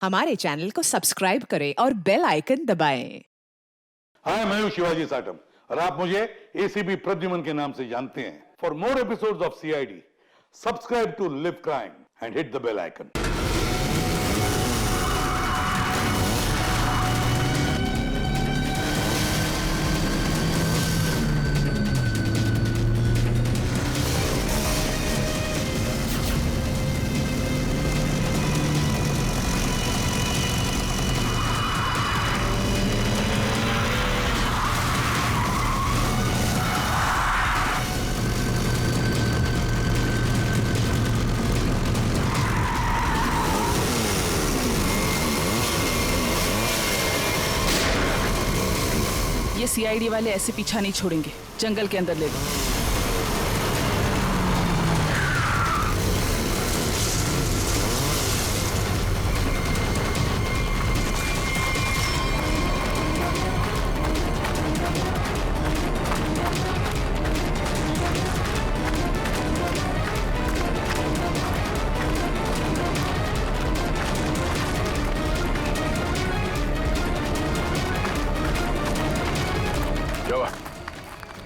हमारे चैनल को सब्सक्राइब करें और बेल आइकन दबाएं। हाय, मैं हूं शिवाजी साटम और आप मुझे एसीपी प्रद्युमन के नाम से जानते हैं। For more episodes of CID, subscribe to Live Crime and hit the bell icon. ये सीआईडी वाले ऐसे पीछा नहीं छोड़ेंगे, जंगल के अंदर ले लो।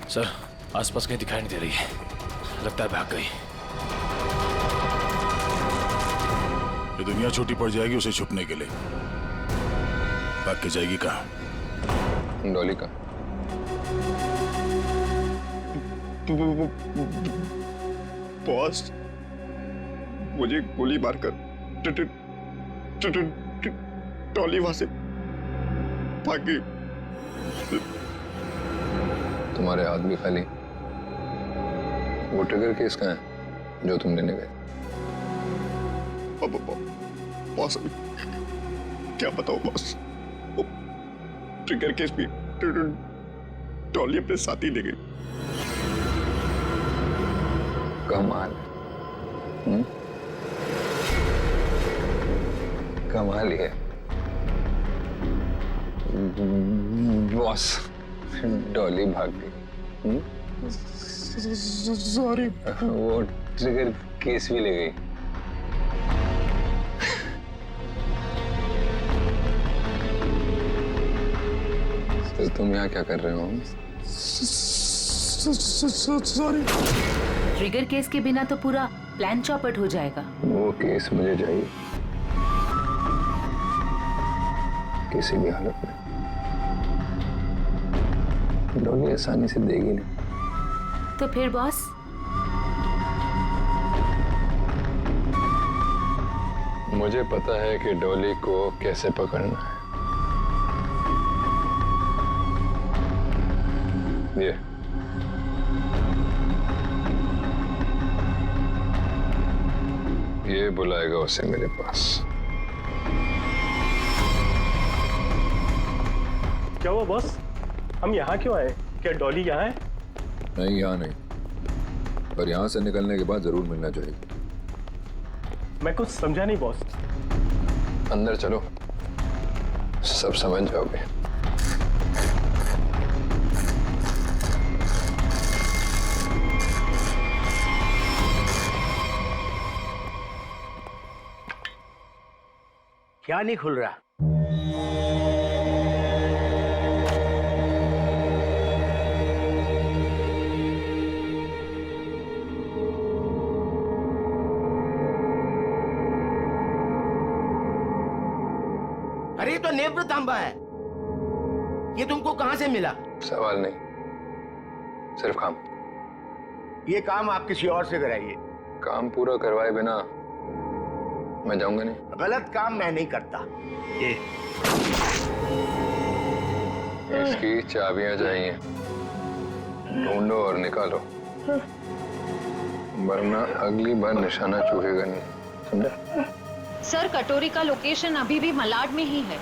सर, आसपास कहीं दिखाई नहीं दे रही है। लगता है भाग गई। ये दुनिया छोटी पड़ जाएगी उसे छुपने के लिए। भाग के जाएगी कहाँ? डॉली का बॉस, मुझे गोली मारकर डॉली वहां से भाग गई। तुम्हारे हाथ भी खाली। वो ट्रिगर केस का है जो तुम लेने गए? बॉस, क्या बताओ बॉस, वो ट्रिगर केस भी डॉली अपने साथ ही ले गई। कमाल। कमाल ही है बॉस। डॉली भाग गई। सॉरी। वो ट्रिगर केस भी ले गई। तो तुम यहाँ क्या कर रहे हो? सॉरी। ट्रिगर केस के बिना तो पूरा प्लान चौपट हो जाएगा। वो केस मुझे चाहिए किसी भी हालत में। डॉली आसानी से देगी नहीं। तो फिर बॉस, मुझे पता है कि डॉली को कैसे पकड़ना है। ये बुलाएगा उसे मेरे पास। क्या हुआ बॉस? हम यहाँ क्यों आए? क्या डॉली यहाँ है? नहीं, यहाँ नहीं, पर यहाँ से निकलने के बाद जरूर मिलना चाहिए। मैं कुछ समझा नहीं बॉस। अंदर चलो, सब समझ जाओगे। क्या नहीं खुल रहा? अरे ये तो नेत्र तांबा है। ये तुमको कहां से मिला? सवाल नहीं, सिर्फ काम। ये काम आप किसी और से कराइए। काम पूरा करवाए बिना मैं जाऊंगा नहीं। गलत काम मैं नहीं करता। ये इसकी चाबियां चाहिए, ढूंढो और निकालो, वरना अगली बार निशाना चूकेगा नहीं। समझा? सर, कटोरी का लोकेशन अभी भी मलाड में ही है।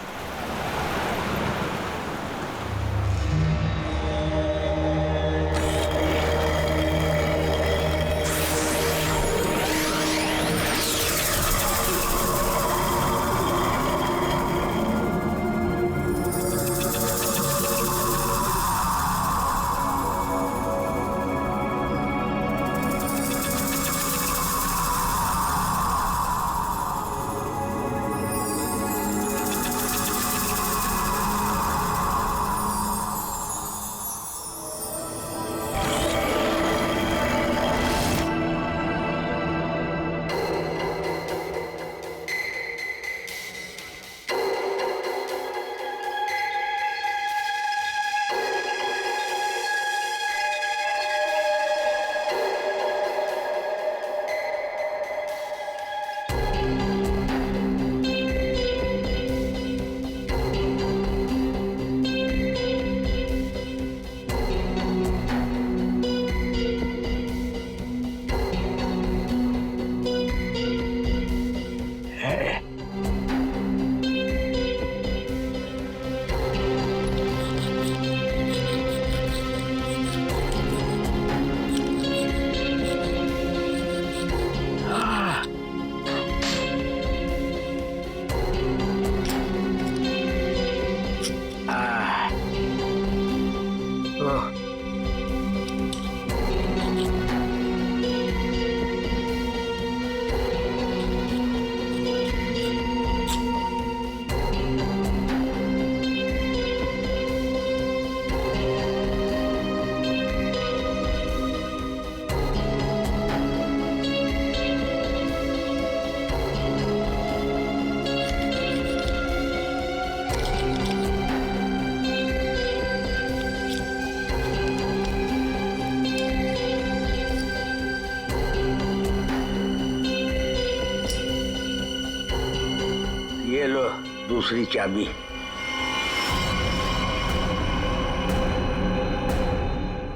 ये लो दूसरी चाबी।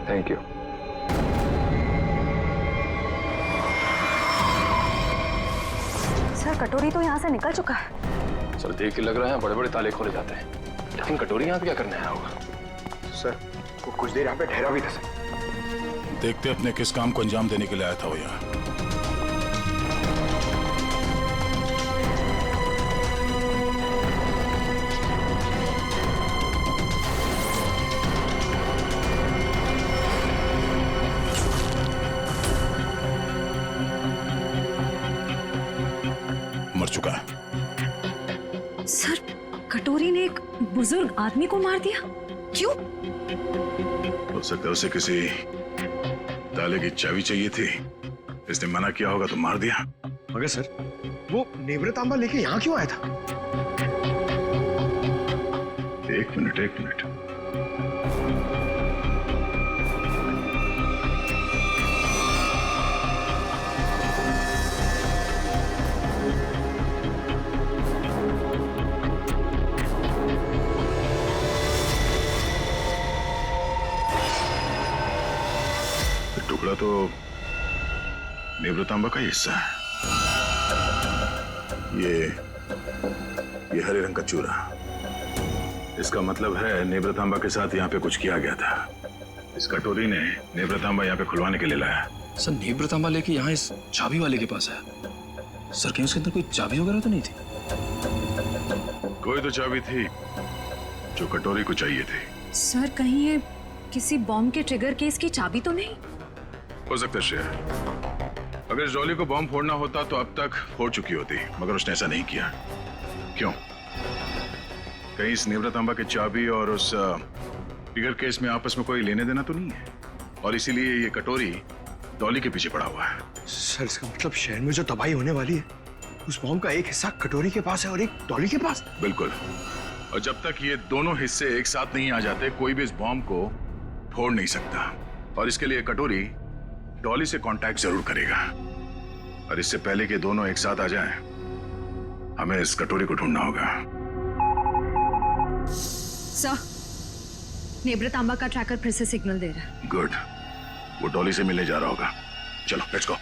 Thank you. सर कटोरी तो यहाँ से निकल चुका है। सर देख के लग रहा है बड़े बड़े ताले खोले जाते हैं, लेकिन कटोरी यहाँ पे क्या करने आया होगा? सर वो कुछ देर यहाँ पे ठहरा भी था सर। देखते अपने किस काम को अंजाम देने के लिए आया था वो यहाँ। मर चुका है। सर कटोरी ने एक बुजुर्ग आदमी को मार दिया, क्यों? हो सकता है उसे किसी ताले की चाबी चाहिए थी, इसने मना किया होगा तो मार दिया। मगर सर वो नेवृतांबा लेके यहाँ क्यों आया था? एक मिनट। टुकड़ा तो नेवृतांबा का ही हिस्सा है। ये हरे रंग का चूरा, इसका मतलब है नेवृतांबा के साथ यहाँ पे कुछ किया गया था। इस कटोरी ने नेवृतांबा यहाँ पे खुलवाने के लिए लाया। सर नेवृतांबा लेके यहाँ इस चाबी वाले के पास आया। सर कहीं उसके अंदर कोई चाबी वगैरह तो नहीं थी? कोई तो चाबी थी जो कटोरी को चाहिए थी। सर कहीं ये किसी बॉम्ब के ट्रिगर केस की चाबी तो नहीं? हो सकता है श्रेया, अगर इस डॉली को बॉम्ब फोड़ना होता तो अब तक फोड़ चुकी होती, मगर उसने ऐसा नहीं किया। क्यों? कहीं इस नेवृतांबा की चाबी और उस ट्रिगर केस में आपस में कोई लेने देना तो नहीं है, और इसीलिए ये कटोरी डॉली के पीछे पड़ा हुआ है। सर इसका मतलब शहर में जो तबाही होने वाली है उस बॉम्ब का एक हिस्सा कटोरी के पास है और एक डॉली के पास। बिल्कुल, और जब तक ये दोनों हिस्से एक साथ नहीं आ जाते कोई भी इस बॉम्ब को फोड़ नहीं सकता, और इसके लिए कटोरी डॉली से कांटेक्ट जरूर करेगा, और इससे पहले कि दोनों एक साथ आ जाएं, हमें इस कटोरी को ढूंढना होगा। सर नेवृतांबा का ट्रैकर फिर से सिग्नल दे रहा है। गुड, वो डॉली से मिलने जा रहा होगा। चलो लेट्स गो।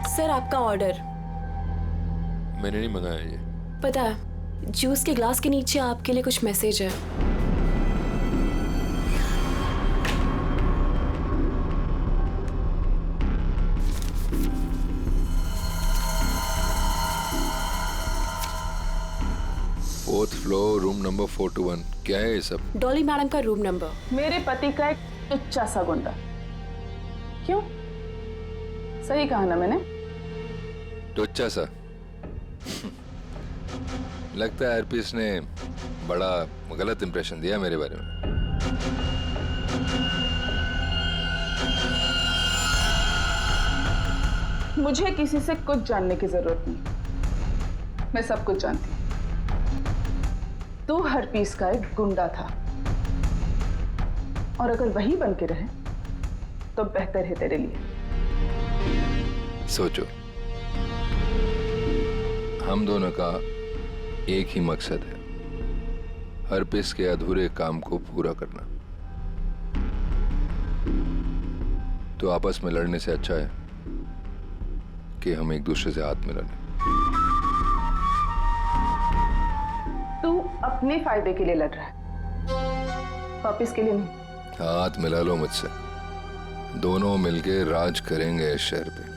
सर आपका ऑर्डर। मैंने नहीं मंगाया ये। पता है, जूस के ग्लास के नीचे आपके लिए कुछ मैसेज है। Fourth floor room number 421। क्या है ये सब? डॉली मैडम का रूम नंबर। मेरे पति का एक टुच्चा सा गुंडा। क्यों? सही कहा ना मैंने? टुच्चा सा? लगता है आरपीएस ने बड़ा गलत इंप्रेशन दिया मेरे बारे में। मुझे किसी से कुछ जानने की जरूरत नहीं, मैं सब कुछ जानती हूँ। तू हरपीस का एक गुंडा था, और अगर वही बन के रहे तो बेहतर है तेरे लिए। सोचो, हम दोनों का एक ही मकसद है, हरपीस के अधूरे काम को पूरा करना। तो आपस में लड़ने से अच्छा है कि हम एक दूसरे से हाथ मिला लें। तू अपने फायदे के लिए लड़ रहा है, वापिस के लिए नहीं। हाथ मिला लो मुझसे, दोनों मिलके राज करेंगे इस शहर पे।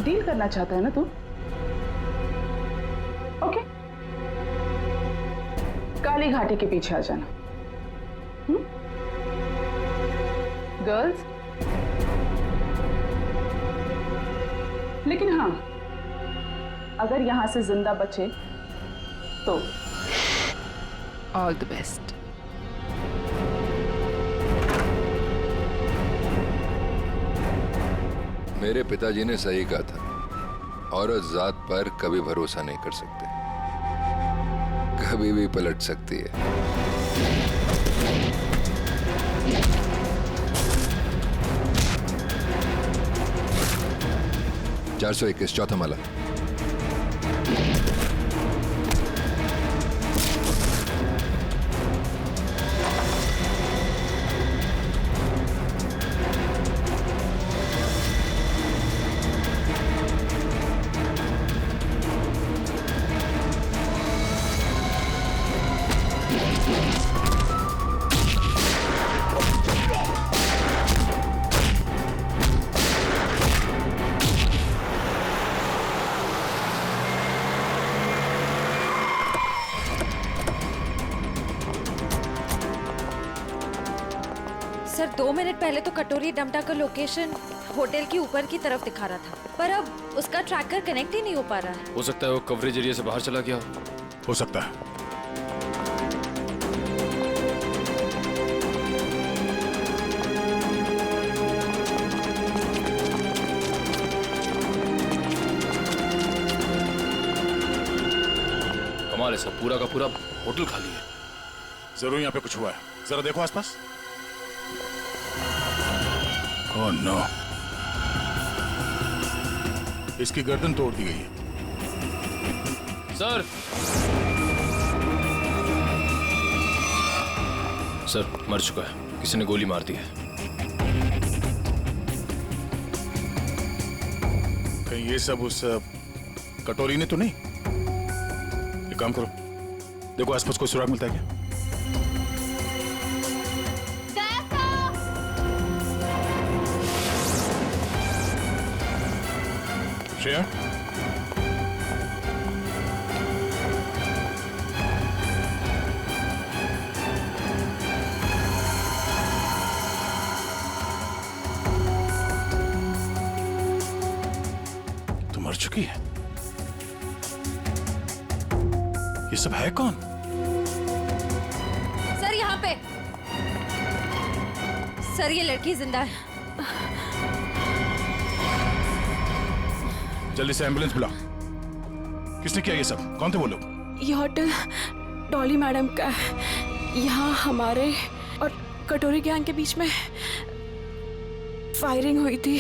डील करना चाहता है ना तू? ओके, काली घाटी के पीछे आ जाना। गर्ल्स, लेकिन हाँ, अगर यहां से जिंदा बचे तो ऑल द बेस्ट। मेरे पिताजी ने सही कहा था, औरत जात पर कभी भरोसा नहीं कर सकते, कभी भी पलट सकती है। 421 चौथा माला। सर 2 मिनट पहले तो कटोरी डमटा का लोकेशन होटल के ऊपर की तरफ दिखा रहा था, पर अब उसका ट्रैकर कनेक्ट ही नहीं हो पा रहा है। हो सकता है वो कवरेज एरिया से बाहर चला गया हो सकता है। कमाल है सर, पूरा का पूरा होटल खाली है। जरूर यहाँ पे कुछ हुआ है, जरा देखो आसपास। ओह नो, इसकी गर्दन तोड़ दी गई है। सर मर चुका है, किसी ने गोली मार दी है। कहीं ये सब उस कटोरी ने तो नहीं? एक काम करो, देखो आसपास कोई सुराग मिलता है क्या? श्रेया, तो मर चुकी है। ये सब है कौन? सर यहाँ पे, सर ये लड़की जिंदा है। जल्दी से एम्बुलेंस बुला। किसने किया ये सब? कौन थे वो लोग? ये होटल डॉली मैडम का है। यहाँ हमारे और कटोरी गैंग के बीच में फायरिंग हुई थी।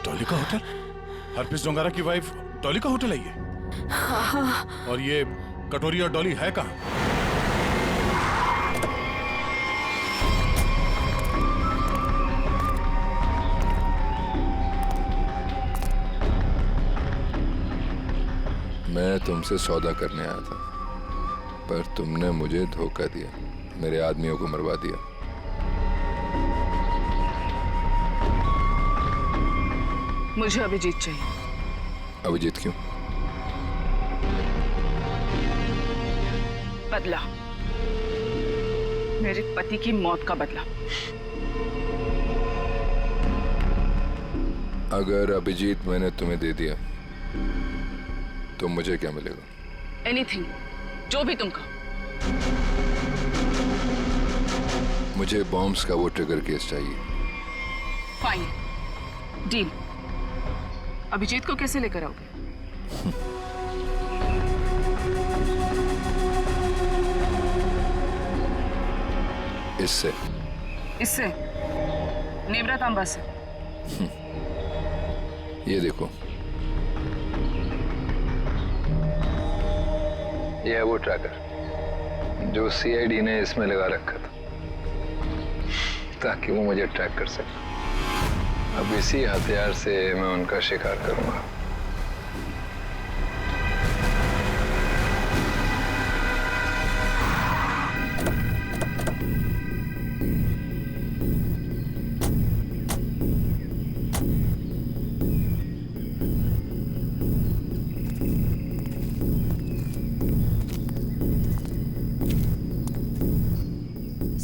डॉली का होटल? हरप्रीत जोंगारा की वाइफ डॉली का होटल है ये? हाँ। और ये कटोरी और डॉली है कहाँ? मैं तुमसे सौदा करने आया था, पर तुमने मुझे धोखा दिया, मेरे आदमियों को मरवा दिया। मुझे अभिजीत चाहिए। अभिजीत क्यों? बदला, मेरे पति की मौत का बदला। अगर अभिजीत मैंने तुम्हें दे दिया तो मुझे क्या मिलेगा? एनीथिंग, जो भी तुम कहो। मुझे बॉम्ब्स का वो ट्रिगर केस चाहिए। Fine, deal. अभिजीत को कैसे लेकर आओगे? इससे नेवरा तांबा से। ये देखो, ये है वो ट्रैकर जो सीआईडी ने इसमें लगा रखा था ताकि वो मुझे ट्रैक कर सके। अब इसी हथियार से मैं उनका शिकार करूंगा।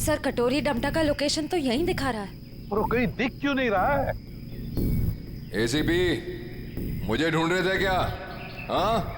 सर कटोरी डमटा का लोकेशन तो यहीं दिखा रहा है। और वो कहीं दिख क्यों नहीं रहा है? एसीपी, मुझे ढूंढ रहे थे क्या? हाँ?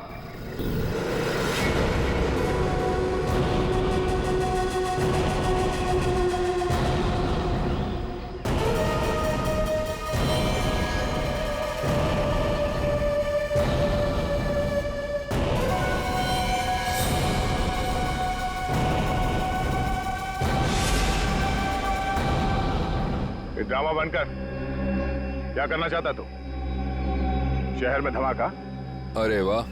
ड्रामा बनकर क्या करना चाहता तू? शहर में धमाका? अरे वाह,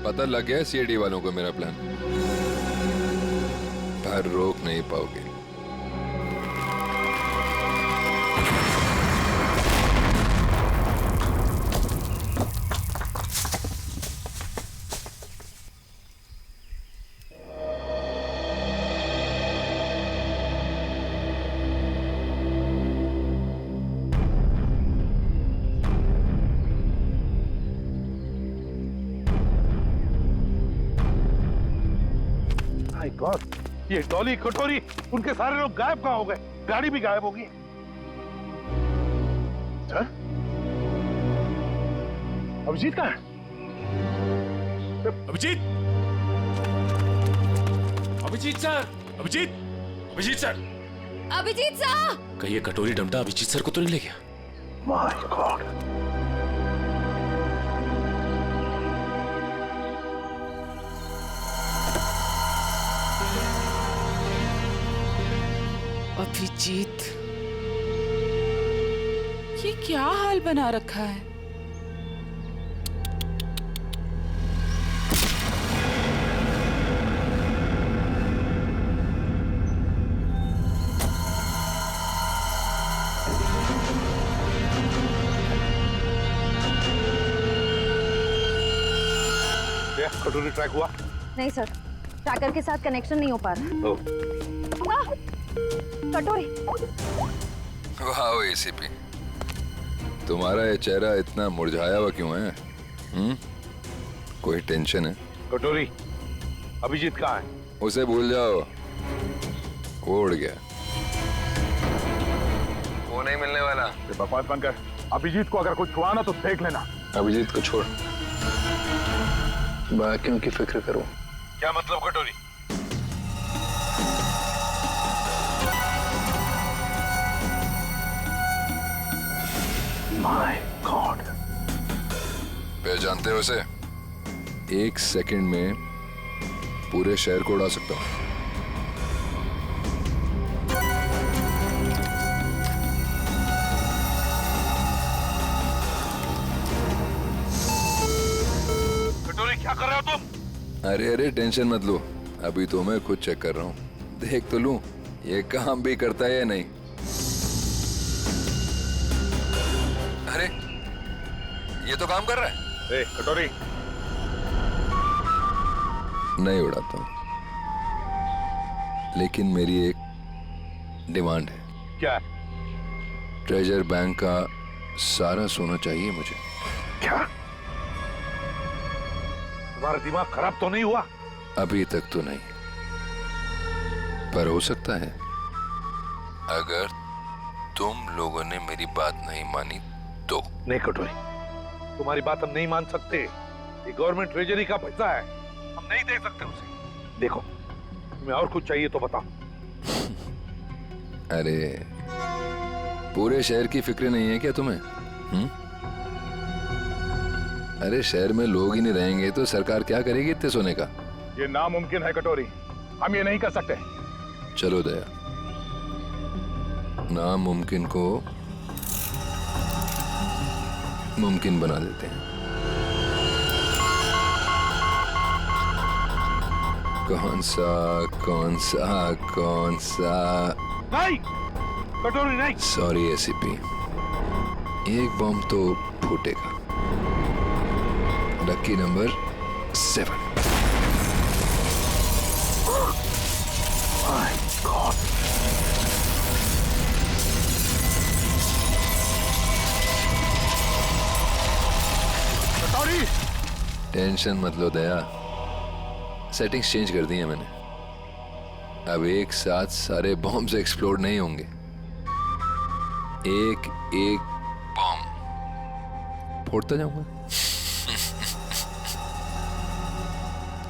पता लग गया सीआईडी वालों को मेरा प्लान। पर रोक नहीं पाओगे। माय गॉड, ये डॉली, कटोरी, उनके सारे लोग गायब कहाँ हो गए? गाड़ी भी गायब होगी। सर, अभिजीत कहाँ है? Abhijeet! Abhijeet sir! Abhijeet! Abhijeet sir! Abhijeet sir! कहीं ये कटोरी डमटा अभिजीत सर को तो नहीं ले गया? My God. अभिजीत, ये क्या हाल बना रखा है? कटोरी ट्रैक हुआ? नहीं सर, ट्रैकर के साथ कनेक्शन नहीं हो पा रहा। कटोरी। वाह एसीपी, तुम्हारा ये चेहरा इतना मुरझाया हुआ क्यों है? कोई टेंशन है? कटोरी, अभिजीत कहाँ है? उसे भूल जाओ, वो उड़ गया। वो नहीं मिलने वाला। बकवास बनकर अभिजीत को अगर कुछ हुआ ना तो देख लेना। अभिजीत को छोड़, बाकियों की फिक्र करो। क्या मतलब कटोरी? My God. पहचानते हो उसे? 1 सेकंड में पूरे शहर को उड़ा सकता हूं। कटोरी, क्या कर रहे हो तुम? अरे टेंशन मत लो, अभी तो मैं खुद चेक कर रहा हूँ। देख तो लूं ये काम भी करता है या नहीं। अरे ये तो काम कर रहा है। ए, कटोरी, नहीं उड़ाता हूँ, लेकिन मेरी एक डिमांड है। क्या? ट्रेजर बैंक का सारा सोना चाहिए मुझे। क्या? तुम्हारा दिमाग खराब तो नहीं हुआ? अभी तक तो नहीं, पर हो सकता है अगर तुम लोगों ने मेरी बात नहीं मानी तो। नहीं कटोरी, तुम्हारी बात हम नहीं मान सकते। ये गवर्नमेंट ट्रेजरी का पैसा है, हम नहीं दे सकते उसे। देखो, तुम्हें और कुछ चाहिए तो बताओ। अरे पूरे शहर की फिक्र नहीं है क्या तुम्हें? अरे शहर में लोग ही नहीं रहेंगे तो सरकार क्या करेगी इतने सोने का? ये नामुमकिन है कटोरी, हम ये नहीं कर सकते। चलो दया, नामुमकिन को मुमकिन बना देते हैं। कौन सा? नहीं कटोरी, नहीं। सॉरी एसीपी, एक बॉम्ब तो फूटेगा। Lucky number 7। My God. कटोरी, टेंशन मत लो दया, सेटिंग्स चेंज कर दी है मैंने। अब एक साथ सारे बॉम्ब्स एक्सप्लोड नहीं होंगे, एक एक बॉम्ब फोड़ता जाऊंगा।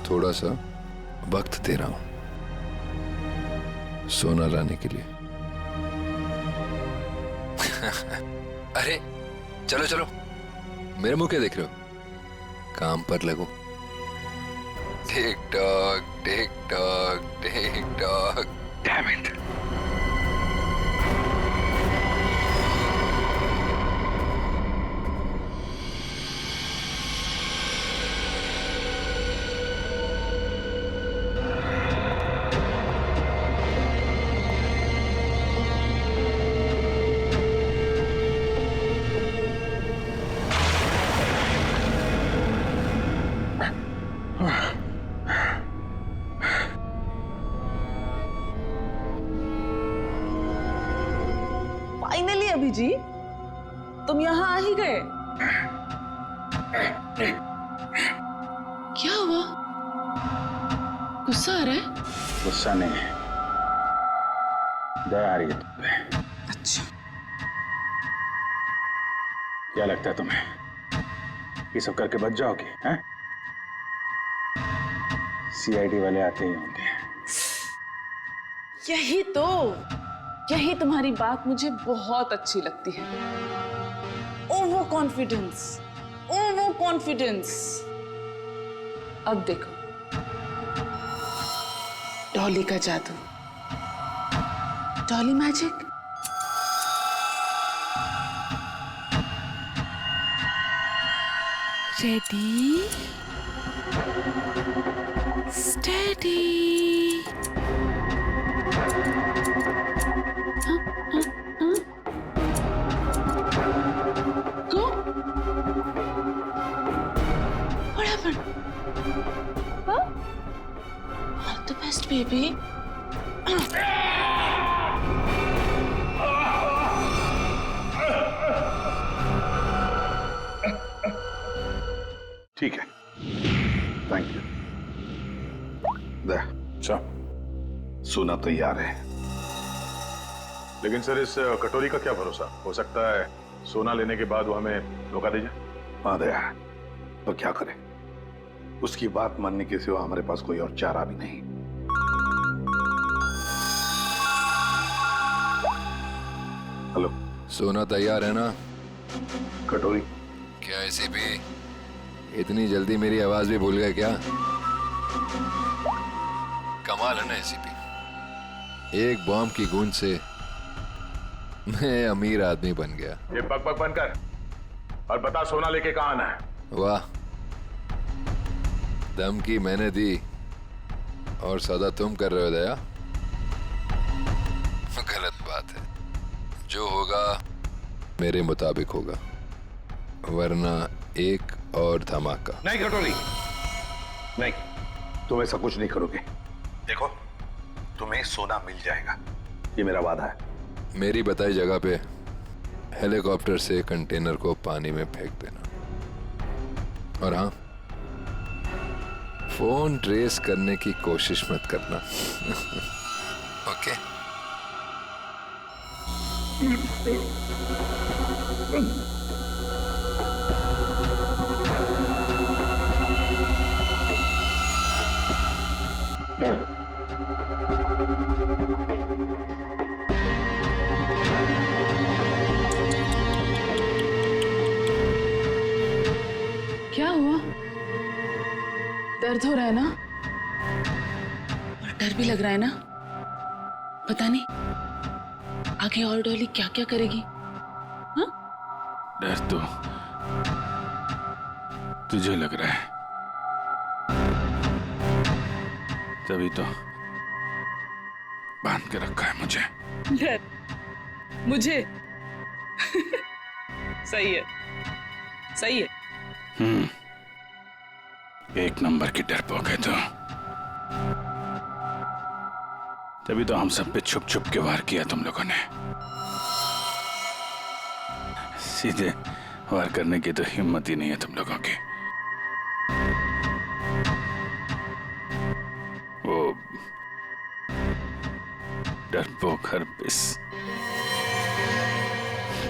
थोड़ा सा वक्त दे रहा हूं सोना लाने के लिए। अरे चलो चलो, मेरे मुंह क्या देख रहे हो? काम पर लगो। Tick tock tick tock tick tock. Damn it. Finally Abhijeet, तुम यहाँ आ ही गए। क्या हुआ? गुस्सा आ रहा है? गुस्सा नहीं, दया आ रही है तुम पे। अच्छा, क्या लगता है तुम्हें ये सब करके बच जाओगे? हैं? सीआईडी वाले आते ही होंगे। यही तुम्हारी बात मुझे बहुत अच्छी लगती है। Over confidence. अब देखो, डॉली का जादू, Dolly magic. Ready, steady. Go. What happened? Huh? All the best, baby. ठीक है, थैंक यू। अच्छा, सोना तैयार है। लेकिन सर इस कटोरी का क्या भरोसा? हो सकता है सोना लेने के बाद वो हमें धोखा दे जाए। हाँ दया, तो क्या करें? उसकी बात मानने के सिवा हमारे पास कोई और चारा भी नहीं। हेलो, सोना तैयार है ना? कटोरी? क्या एसीपी इतनी जल्दी मेरी आवाज भी भूल गए क्या? कमाल है ना एसीपी, एक बॉम्ब की गूंज से मैं अमीर आदमी बन गया। ये बक बनकर और बता सोना लेके कहाँ आना है? वाह, धमकी मैंने दी और सदा तुम कर रहे हो दया। गलत बात है, जो होगा मेरे मुताबिक होगा, वरना एक और धमाका। नहीं कटोरी, नहीं, तुम ऐसा कुछ नहीं करोगे। देखो, तुम्हें सोना मिल जाएगा, ये मेरा वादा है। मेरी बताई जगह पे हेलीकॉप्टर से कंटेनर को पानी में फेंक देना, और हाँ, फोन ट्रेस करने की कोशिश मत करना। ओके? क्या हुआ? दर्द हो रहा है ना? और डर भी लग रहा है ना? पता नहीं आगे और डॉली क्या क्या करेगी। हाँ? डर तो तुझे लग रहा है, तभी तो बांध के रखा है मुझे। डर मुझे? सही है, सही है। एक नंबर की डरपोक है तो। तभी तो हम सब पे छुप छुप के वार किया तुम लोगों ने। सीधे वार करने की तो हिम्मत ही नहीं है तुम लोगों की। वो डरपोक हरपिस,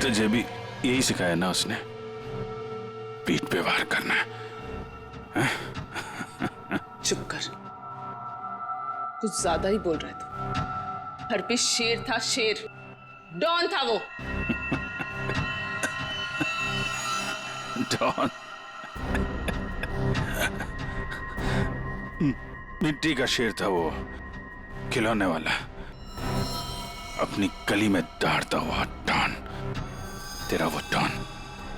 तुझे भी यही सिखाया ना उसने, पीठ पे वार करना है? चुप कर, कुछ ज्यादा ही बोल रहे थे। हरपिस शेर था, शेर, डॉन था वो। डॉन? मिट्टी का शेर था वो, खिलौने वाला, अपनी गली में दौड़ता हुआ डॉन। तेरा वो डॉन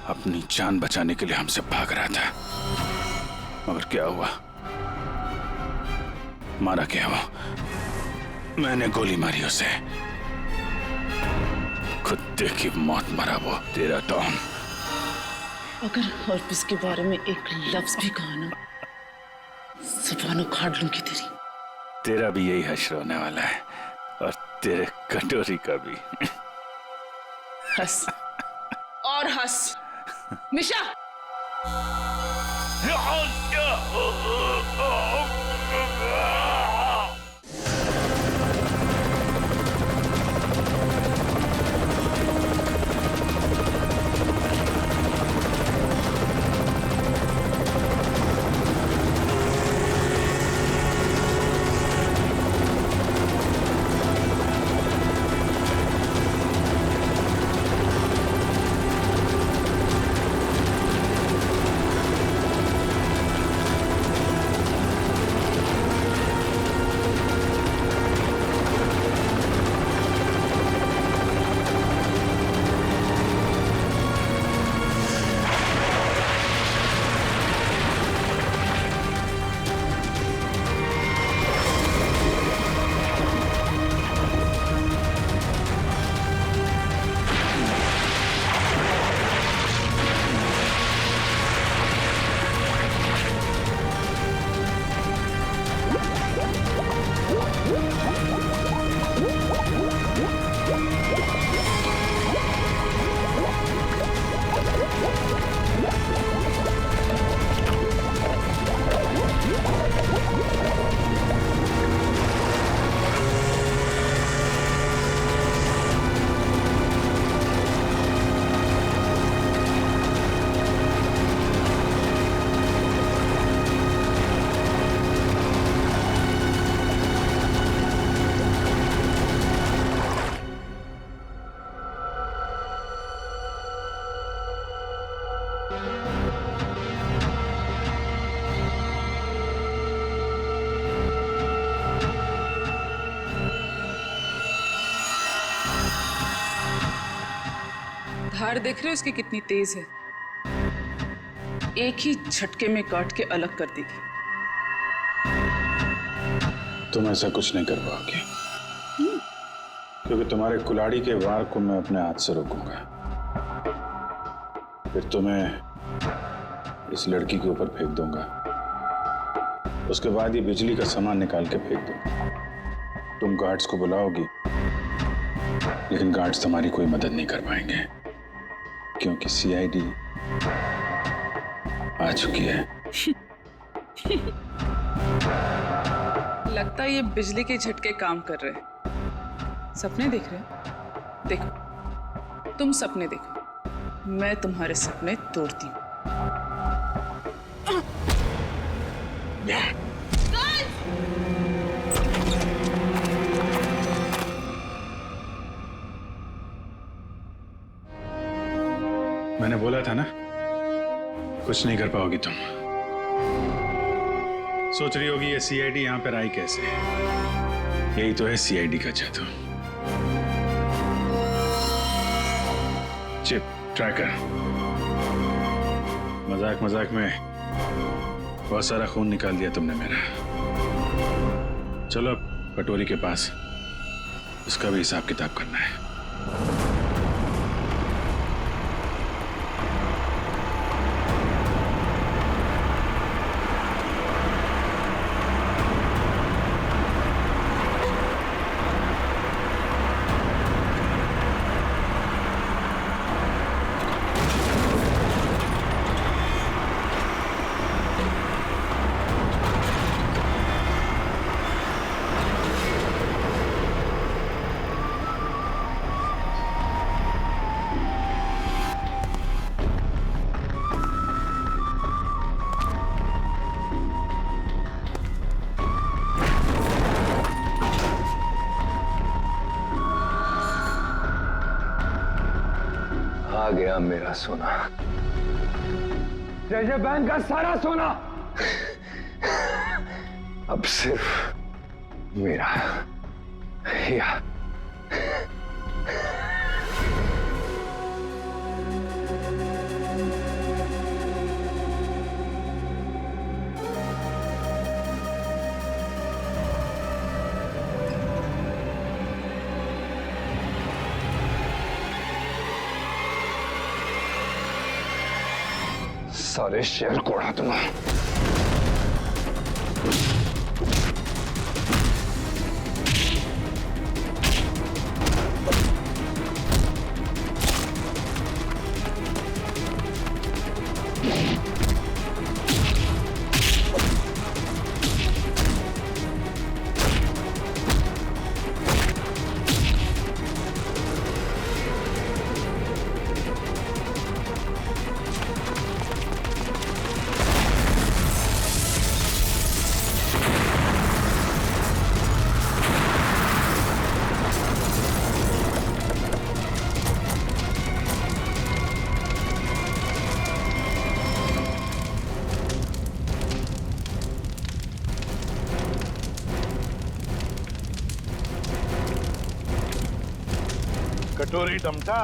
अपनी जान बचाने के लिए हमसे भाग रहा था, मगर क्या हुआ? मारा क्या वो? मैंने गोली मारी उसे, कुत्ते की मौत मरा वो तेरा डॉन। अगर हरपिस के बारे में एक लफ्ज भी कहा ना, ज़ुबान उखाड़ लूंगी तेरी। तेरा भी यही हश्र होने वाला है, और तेरे कटोरी का भी। हंस और हंस, मिशा। धार देख रहे हो इसकी कितनी तेज है? एक ही झटके में काट के अलग कर देगी। तुम ऐसा कुछ नहीं कर पाओगे, क्योंकि तुम्हारे कुल्हाड़ी के वार को मैं अपने हाथ से रोकूंगा। फिर तुम्हें इस लड़की के ऊपर फेंक दूंगा, उसके बाद ये बिजली का सामान निकाल के फेंक दूंगा। तुम गार्ड्स को बुलाओगी, लेकिन गार्ड्स तुम्हारी कोई मदद नहीं कर पाएंगे, क्योंकि सीआईडी आ चुकी है। लगता है ये बिजली के झटके काम कर रहे हैं। सपने देख रहे हैं? देखो, तुम सपने देखो, मैं तुम्हारे सपने तोड़ती हूँ। मैंने बोला था ना, कुछ नहीं कर पाओगी तुम। सोच रही होगी ये सीआईडी यहां पर आई कैसे? यही तो है सीआईडी का जादू। Chip tracker. मजाक मजाक में बहुत सारा खून निकाल दिया तुमने मेरा। चलो अब कटोरी के पास, उसका भी हिसाब किताब करना है। आ गया मेरा सोना, ट्रेजर बैंक का सारा सोना अब सिर्फ मेरा। या सारे शेयर को उड़ा दूंगा। कटोरी डमटा,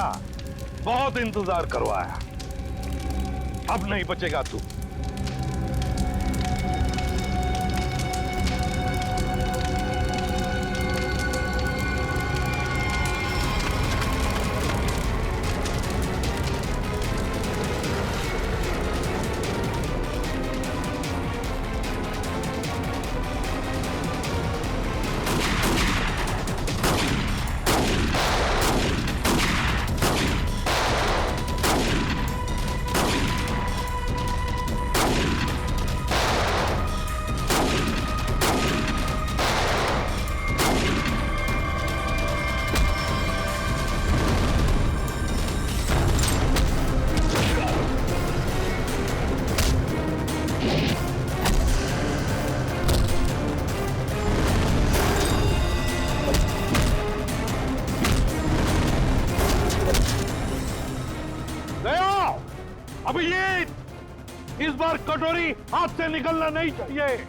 बहुत इंतजार करवाया, अब नहीं बचेगा तू। अभी ये इस बार कटोरी हाथ से निकलना नहीं चाहिए।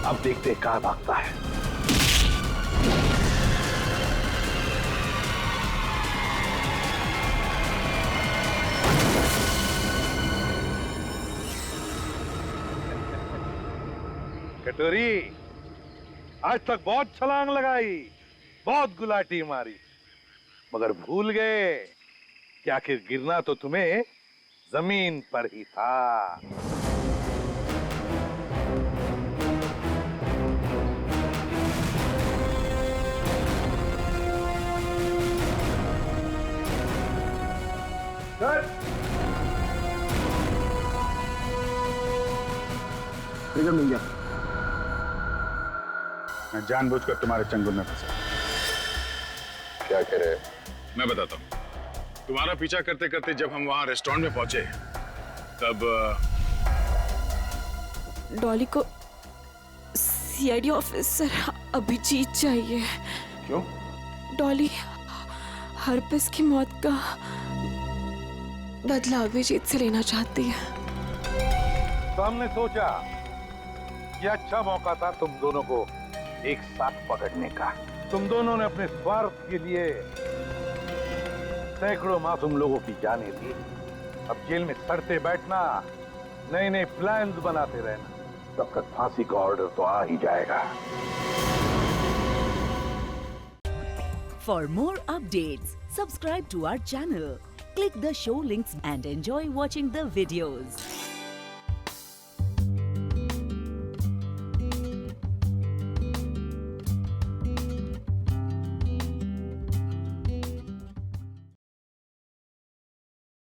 अब देखते कहां भागता है। कटोरी, आज तक बहुत छलांग लगाई, बहुत गुलाटी मारी, मगर भूल गए कि आखिर गिरना तो तुम्हें जमीन पर ही था। ट्रिगर मिल गया। मैं जानबूझकर तुम्हारे चंगुल में फंसा। क्या कह रहे हैं? मैं बताता हूँ। तुम्हारा पीछा करते करते जब हम वहां रेस्टोरेंट में पहुंचे तब डॉली को सीआईडी ऑफिसर अभिजीत चाहिए। क्यों? डॉली हरपिस की मौत का बदला अभिजीत से लेना चाहती है। तो हमने सोचा ये अच्छा मौका था तुम दोनों को एक साथ पकड़ने का। तुम दोनों ने अपने स्वार्थ के लिए सैकड़ों मासूम लोगों की जानें दी। अब जेल में सड़ते बैठना, नए नए प्लान्स बनाते रहना, तब तक फांसी का ऑर्डर तो आ ही जाएगा। For more updates, subscribe to our channel, click the show links and enjoy watching the videos.